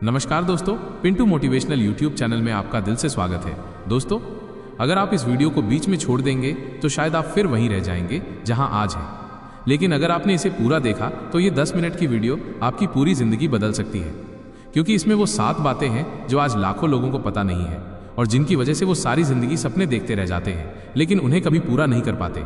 नमस्कार दोस्तों, Pintu motivational YouTube channel में आपका दिल से स्वागत है। दोस्तों, अगर आप इस वीडियो को बीच में छोड़ देंगे तो शायद आप फिर वहीं रह जाएंगे जहां आज हैं। लेकिन अगर आपने इसे पूरा देखा तो ये 10 मिनट की वीडियो आपकी पूरी जिंदगी बदल सकती है, क्योंकि इसमें वो 7 बातें हैं जो आज लाखों लोगों को पता नहीं है और जिनकी वजह से वो सारी जिंदगी सपने देखते रह जाते हैं लेकिन उन्हें कभी पूरा नहीं कर पाते।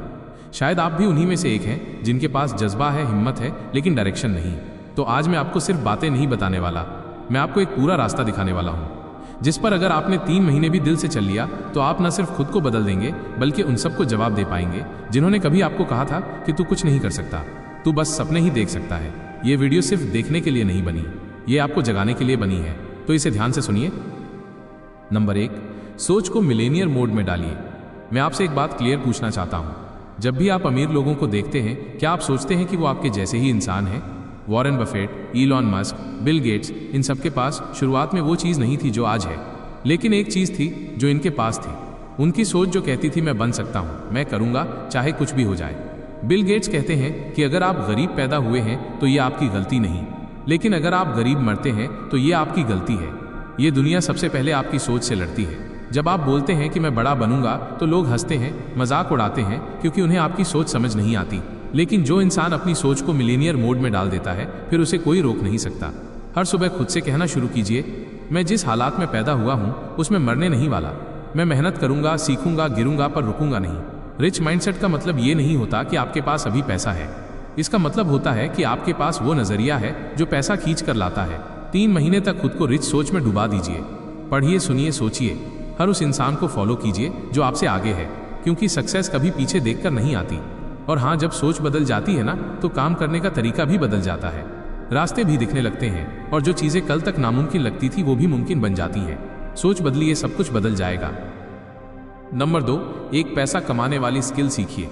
शायद आप भी उन्हीं में से एक हैं जिनके पास जज्बा है, हिम्मत है, लेकिन डायरेक्शन नहीं। तो आज मैं आपको सिर्फ बातें नहीं बताने वाला, मैं आपको एक पूरा रास्ता दिखाने वाला हूं, जिस पर अगर आपने 3 महीने भी दिल से चल लिया तो आप न सिर्फ खुद को बदल देंगे बल्कि उन सबको जवाब दे पाएंगे जिन्होंने कभी आपको कहा था कि तू कुछ नहीं कर सकता, तू बस सपने ही देख सकता है। ये वीडियो सिर्फ देखने के लिए नहीं बनी, ये आपको जगाने के लिए बनी है, तो इसे ध्यान से सुनिए। नंबर 1, सोच को मिलेनियर मोड में डालिए। मैं आपसे एक बात क्लियर पूछना चाहता हूं, जब भी आप अमीर लोगों को देखते हैं, क्या आप सोचते हैं कि वो आपके जैसे ही इंसान हैं? Warren Buffett, Elon Musk, Bill Gates, इन सब के पास शुरुआत में वो चीज़ नहीं थी जो आज है, लेकिन एक चीज़ थी जो इनके पास थी। उनकी सोच जो कहती थी मैं बन सकता हूँ, मैं करूँगा चाहे कुछ भी हो जाए। बिल गेट्स कहते हैं कि अगर आप गरीब पैदा हुए हैं तो ये आपकी गलती नहीं, लेकिन अगर आप गरीब मरते हैं तो ये आपकी गलती है। ये दुनिया सबसे पहले आपकी सोच से लड़ती है। जब आप बोलते हैं कि मैं बड़ा बनूंगा तो लोग हंसते हैं, मजाक उड़ाते हैं, क्योंकि उन्हें आपकी सोच समझ नहीं आती। लेकिन जो इंसान अपनी सोच को मिलेनियर मोड में डाल देता है फिर उसे कोई रोक नहीं सकता। हर सुबह खुद से कहना शुरू कीजिए, मैं जिस हालात में पैदा हुआ हूँ उसमें मरने नहीं वाला। मैं मेहनत करूंगा, सीखूंगा, गिरूंगा पर रुकूंगा नहीं। रिच माइंडसेट का मतलब ये नहीं होता कि आपके पास अभी पैसा है, इसका मतलब होता है कि आपके पास वो नजरिया है जो पैसा खींच कर लाता है। 3 महीने तक खुद को रिच सोच में डुबा दीजिए। पढ़िए, सुनिए, सोचिए, हर उस इंसान को फॉलो कीजिए जो आपसे आगे है, क्योंकि सक्सेस कभी पीछे देखकर नहीं आती। और हाँ, जब सोच बदल जाती है ना तो काम करने का तरीका भी बदल जाता है, रास्ते भी दिखने लगते हैं और जो चीजें कल तक नामुमकिन लगती थी वो भी मुमकिन बन जाती हैं। सोच बदलिए, सब कुछ बदल जाएगा। नंबर 2, एक पैसा कमाने वाली स्किल सीखिए।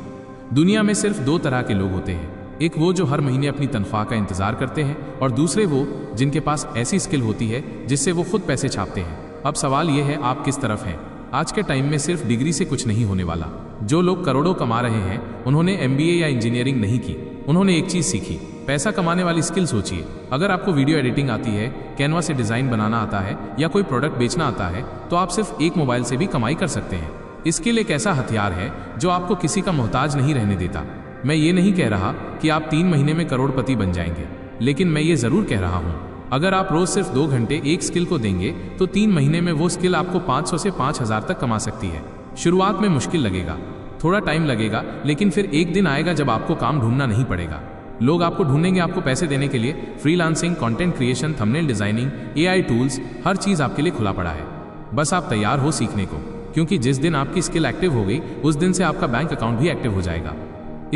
दुनिया में सिर्फ 2 तरह के लोग होते हैं, एक वो जो हर महीने अपनी तनख्वाह का इंतजार करते हैं और दूसरे वो जिनके पास ऐसी स्किल होती है जिससे वो खुद पैसे छापते हैं। अब सवाल यह है, आप किस तरफ हैं? आज के टाइम में सिर्फ डिग्री से कुछ नहीं होने वाला। जो लोग करोड़ों कमा रहे हैं उन्होंने MBA या इंजीनियरिंग नहीं की, उन्होंने एक चीज सीखी, पैसा कमाने वाली स्किल। सोचिए, अगर आपको वीडियो एडिटिंग आती है, कैनवा से डिजाइन बनाना आता है या कोई प्रोडक्ट बेचना आता है तो आप सिर्फ एक मोबाइल से भी कमाई कर सकते हैं। स्किल एक ऐसा हथियार है जो आपको किसी का मोहताज नहीं रहने देता। मैं ये नहीं कह रहा कि आप 3 महीने में करोड़पति बन जाएंगे, लेकिन मैं ये जरूर कह रहा हूँ, अगर आप रोज सिर्फ 2 घंटे एक स्किल को देंगे तो 3 महीने में वो स्किल आपको 500 से 5000 तक कमा सकती है। शुरुआत में मुश्किल लगेगा, थोड़ा टाइम लगेगा, लेकिन फिर एक दिन आएगा जब आपको काम ढूंढना नहीं पड़ेगा। लोग आपको ढूंढेंगे आपको पैसे देने के लिए। Freelancing, content creation, thumbnail designing, AI tools, हर चीज आपके लिए खुला पड़ा है। बस आप तैयार हो सीखने को, क्योंकि जिस दिन आपकी स्किल एक्टिव हो गई उस दिन से आपका बैंक अकाउंट भी एक्टिव हो जाएगा।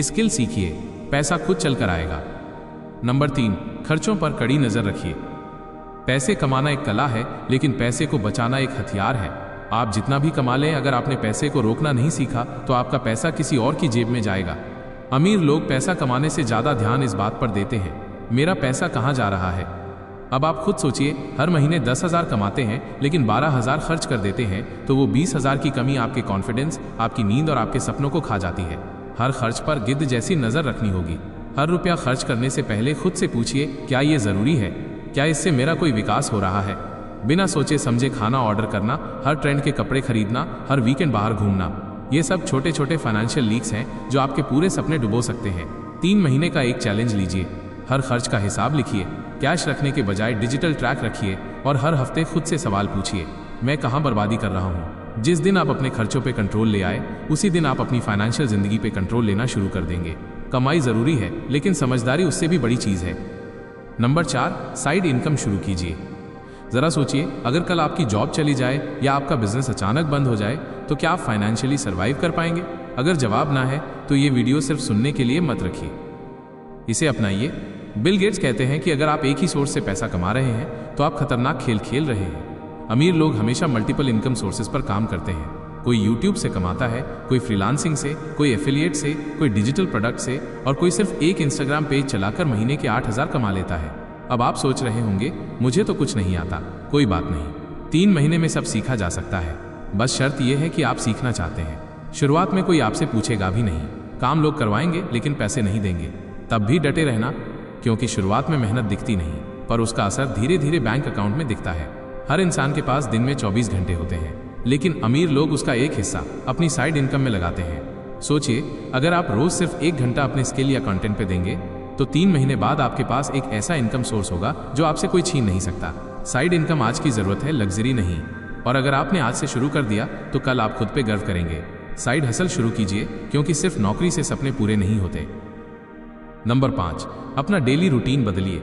स्किल सीखिए, पैसा खुद चल कर आएगा। नंबर 3, खर्चों पर कड़ी नजर रखिए। पैसे कमाना एक कला है, लेकिन पैसे को बचाना एक हथियार है। आप जितना भी कमा लें, अगर आपने पैसे को रोकना नहीं सीखा तो आपका पैसा किसी और की जेब में जाएगा। अमीर लोग पैसा कमाने से ज्यादा ध्यान इस बात पर देते हैं, मेरा पैसा कहाँ जा रहा है। अब आप खुद सोचिए, हर महीने 10,000 कमाते हैं लेकिन 12,000 खर्च कर देते हैं तो वो 20,000 की कमी आपके कॉन्फिडेंस, आपकी नींद और आपके सपनों को खा जाती है। हर खर्च पर गिद्ध जैसी नजर रखनी होगी। हर रुपया खर्च करने से पहले खुद से पूछिए, क्या ये जरूरी है? क्या इससे मेरा कोई विकास हो रहा है? बिना सोचे समझे खाना ऑर्डर करना, हर ट्रेंड के कपड़े खरीदना, हर वीकेंड बाहर घूमना, ये सब छोटे छोटे फाइनेंशियल लीक्स हैं जो आपके पूरे सपने डुबो सकते हैं। 3 महीने का एक चैलेंज लीजिए, हर खर्च का हिसाब लिखिए, कैश रखने के बजाय डिजिटल ट्रैक रखिए और हर हफ्ते खुद से सवाल पूछिए, मैं कहाँ बर्बादी कर रहा हूँ। जिस दिन आप अपने खर्चों पे कंट्रोल ले आए उसी दिन आप अपनी फाइनेंशियल जिंदगी पे कंट्रोल लेना शुरू कर देंगे। कमाई जरूरी है, लेकिन समझदारी उससे भी बड़ी चीज है। नंबर 4, साइड इनकम शुरू कीजिए। जरा सोचिए, अगर कल आपकी जॉब चली जाए या आपका बिजनेस अचानक बंद हो जाए तो क्या आप फाइनेंशियली सर्वाइव कर पाएंगे? अगर जवाब ना है तो ये वीडियो सिर्फ सुनने के लिए मत रखिए, इसे अपनाइए। बिल गेट्स कहते हैं कि अगर आप एक ही सोर्स से पैसा कमा रहे हैं तो आप खतरनाक खेल खेल रहे हैं। अमीर लोग हमेशा मल्टीपल इनकम सोर्सेज पर काम करते हैं। कोई यूट्यूब से कमाता है, कोई फ्रीलांसिंग से, कोई एफिलिएट से, कोई डिजिटल प्रोडक्ट से और कोई सिर्फ एक इंस्टाग्राम पेज चलाकर महीने के 8,000 कमा लेता है। अब आप सोच रहे होंगे, मुझे तो कुछ नहीं आता। कोई बात नहीं, 3 महीने में सब सीखा जा सकता है। बस शर्त यह है कि आप सीखना चाहते हैं। शुरुआत में कोई आपसे पूछेगा भी नहीं, काम लोग करवाएंगे लेकिन पैसे नहीं देंगे। तब भी डटे रहना, क्योंकि शुरुआत में मेहनत दिखती नहीं, पर उसका असर धीरे धीरे बैंक अकाउंट में दिखता है। हर इंसान के पास दिन में 24 घंटे होते हैं, लेकिन अमीर लोग उसका एक हिस्सा अपनी साइड इनकम में लगाते हैं। सोचिए, अगर आप रोज सिर्फ 1 घंटा अपने स्किल या कंटेंट पे देंगे तो 3 महीने बाद आपके पास एक ऐसा इनकम सोर्स होगा जो आपसे कोई छीन नहीं सकता। साइड इनकम आज की जरूरत है, लग्जरी नहीं। और अगर आपने आज से शुरू कर दिया तो कल आप खुद पे गर्व करेंगे। साइड हसल शुरू कीजिए, क्योंकि सिर्फ नौकरी से सपने पूरे नहीं होते। नंबर 5, अपना डेली रूटीन बदलिए।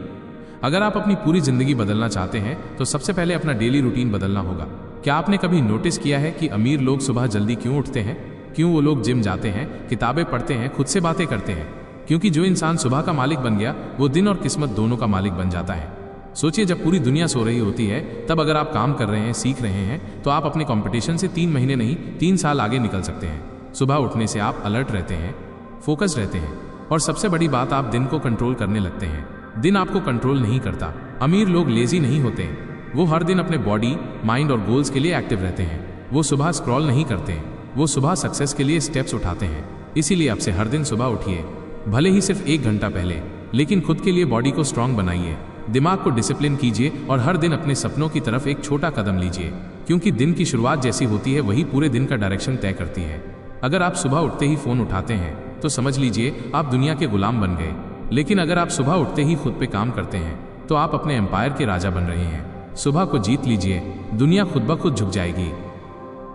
अगर आप अपनी पूरी जिंदगी बदलना चाहते हैं तो सबसे पहले अपना डेली रूटीन बदलना होगा। क्या आपने कभी नोटिस किया है कि अमीर लोग सुबह जल्दी क्यों उठते हैं? क्यों वो लोग जिम जाते हैं, किताबें पढ़ते हैं, खुद से बातें करते हैं? क्योंकि जो इंसान सुबह का मालिक बन गया वो दिन और किस्मत दोनों का मालिक बन जाता है। सोचिए, जब पूरी दुनिया सो रही होती है तब अगर आप काम कर रहे हैं, सीख रहे हैं, तो आप अपने कंपटीशन से 3 महीने नहीं 3 साल आगे निकल सकते हैं। सुबह उठने से आप अलर्ट रहते हैं, फोकस रहते हैं, और सबसे बड़ी बात, आप दिन को कंट्रोल करने लगते हैं। दिन आपको कंट्रोल नहीं करता। अमीर लोग लेजी नहीं होते, वो हर दिन अपने बॉडी, माइंड और गोल्स के लिए एक्टिव रहते हैं। वो सुबह स्क्रॉल नहीं करते, वो सुबह सक्सेस के लिए स्टेप्स उठाते हैं। इसीलिए आपसे हर दिन सुबह उठिए, भले ही सिर्फ 1 घंटा पहले, लेकिन खुद के लिए बॉडी को स्ट्रांग बनाइए, दिमाग को डिसिप्लिन कीजिए और हर दिन अपने सपनों की तरफ एक छोटा कदम लीजिए, क्योंकि दिन की शुरुआत जैसी होती है वही पूरे दिन का डायरेक्शन तय करती है। अगर आप सुबह उठते ही फोन उठाते हैं तो समझ लीजिए आप दुनिया के गुलाम बन गए, लेकिन अगर आप सुबह उठते ही खुद पे काम करते हैं तो आप अपने एम्पायर के राजा बन रहे हैं। सुबह को जीत लीजिए, दुनिया खुद ब खुद झुक जाएगी।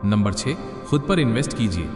नंबर 6, खुद पर इन्वेस्ट कीजिए।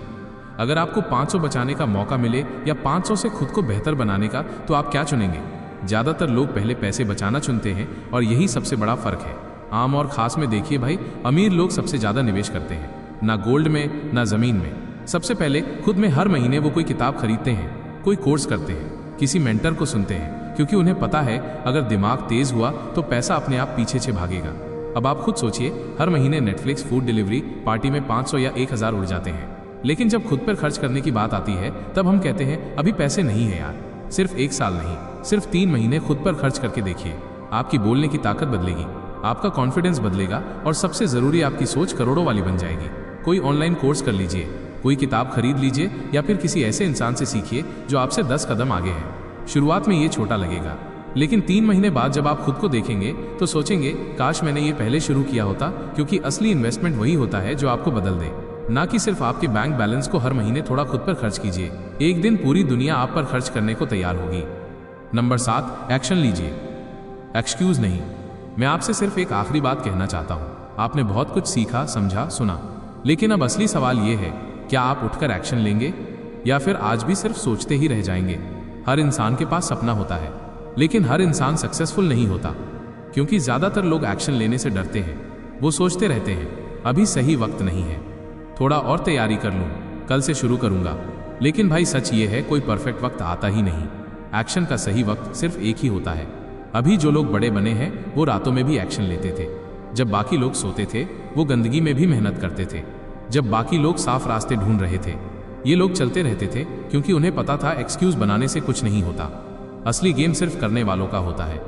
अगर आपको 500 बचाने का मौका मिले या 500 से खुद को बेहतर बनाने का, तो आप क्या चुनेंगे? ज़्यादातर लोग पहले पैसे बचाना चुनते हैं और यही सबसे बड़ा फर्क है। आम और खास में देखिए भाई, अमीर लोग सबसे ज़्यादा निवेश करते हैं, ना गोल्ड में ना ज़मीन में। सबसे पहले खुद में हर महीने वो कोई किताब खरीदते हैं, कोई कोर्स करते हैं, किसी मेंटर को सुनते हैं, क्योंकि उन्हें पता है अगर दिमाग तेज हुआ तो पैसा अपने आप पीछे भागेगा। अब आप खुद सोचिए, हर महीने नेटफ्लिक्स, फूड डिलीवरी, पार्टी में 500 या 1000 उड़ जाते हैं, लेकिन जब खुद पर खर्च करने की बात आती है तब हम कहते हैं अभी पैसे नहीं है यार। सिर्फ 1 साल नहीं, सिर्फ 3 महीने खुद पर खर्च करके देखिए, आपकी बोलने की ताकत बदलेगी, आपका कॉन्फिडेंस बदलेगा और सबसे जरूरी आपकी सोच करोड़ों वाली बन जाएगी। कोई ऑनलाइन कोर्स कर लीजिए, कोई किताब खरीद लीजिए या फिर किसी ऐसे इंसान से सीखिए जो आपसे 10 कदम आगे है। शुरुआत में ये छोटा लगेगा, लेकिन 3 महीने बाद जब आप खुद को देखेंगे तो सोचेंगे काश मैंने ये पहले शुरू किया होता, क्योंकि असली इन्वेस्टमेंट वही होता है जो आपको बदल दे, ना कि सिर्फ आपके बैंक बैलेंस को। हर महीने थोड़ा खुद पर खर्च कीजिए, एक दिन पूरी दुनिया आप पर खर्च करने को तैयार होगी। नंबर 7, एक्शन लीजिए, एक्सक्यूज नहीं। मैं आपसे सिर्फ एक आखिरी बात कहना चाहता हूँ। आपने बहुत कुछ सीखा, समझा, सुना, लेकिन अब असली सवाल ये है, क्या आप उठकर एक्शन लेंगे या फिर आज भी सिर्फ सोचते ही रह जाएंगे? हर इंसान के पास सपना होता है, लेकिन हर इंसान सक्सेसफुल नहीं होता, क्योंकि ज्यादातर लोग एक्शन लेने से डरते हैं। वो सोचते रहते हैं अभी सही वक्त नहीं है, थोड़ा और तैयारी कर लूं, कल से शुरू करूंगा। लेकिन भाई सच ये है, कोई परफेक्ट वक्त आता ही नहीं। एक्शन का सही वक्त सिर्फ एक ही होता है। अभी जो लोग बड़े बने हैं वो रातों में भी एक्शन लेते थे। जब बाकी लोग सोते थे वो गंदगी में भी मेहनत करते थे। जब बाकी लोग साफ रास्ते ढूंढ रहे थे, ये लोग चलते रहते थे, क्योंकि उन्हें पता था एक्सक्यूज बनाने से कुछ नहीं होता। असली गेम सिर्फ करने वालों का होता है।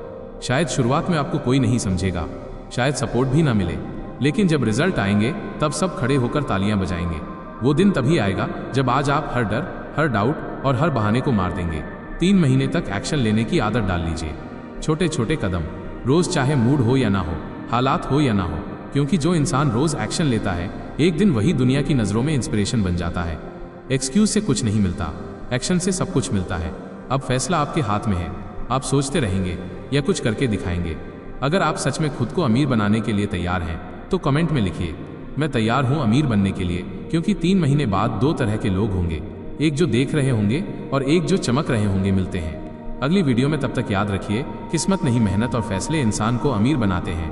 शायद शुरुआत में आपको कोई नहीं समझेगा, शायद सपोर्ट भी ना मिले, लेकिन जब रिजल्ट आएंगे तब सब खड़े होकर तालियां बजाएंगे। वो दिन तभी आएगा जब आज आप हर डर, हर डाउट और हर बहाने को मार देंगे। 3 महीने तक एक्शन लेने की आदत डाल लीजिए, छोटे छोटे कदम, रोज, चाहे मूड हो या ना हो, हालात हो या ना हो, क्योंकि जो इंसान रोज एक्शन लेता है एक दिन वही दुनिया की नजरों में इंस्पिरेशन बन जाता है। एक्सक्यूज से कुछ नहीं मिलता, एक्शन से सब कुछ मिलता है। अब फैसला आपके हाथ में है, आप सोचते रहेंगे या कुछ करके दिखाएंगे। अगर आप सच में खुद को अमीर बनाने के लिए तैयार हैं तो कमेंट में लिखिए, मैं तैयार हूं अमीर बनने के लिए, क्योंकि 3 महीने बाद 2 तरह के लोग होंगे, एक जो देख रहे होंगे और एक जो चमक रहे होंगे। मिलते हैं अगली वीडियो में, तब तक याद रखिए, किस्मत नहीं मेहनत और फैसले इंसान को अमीर बनाते हैं।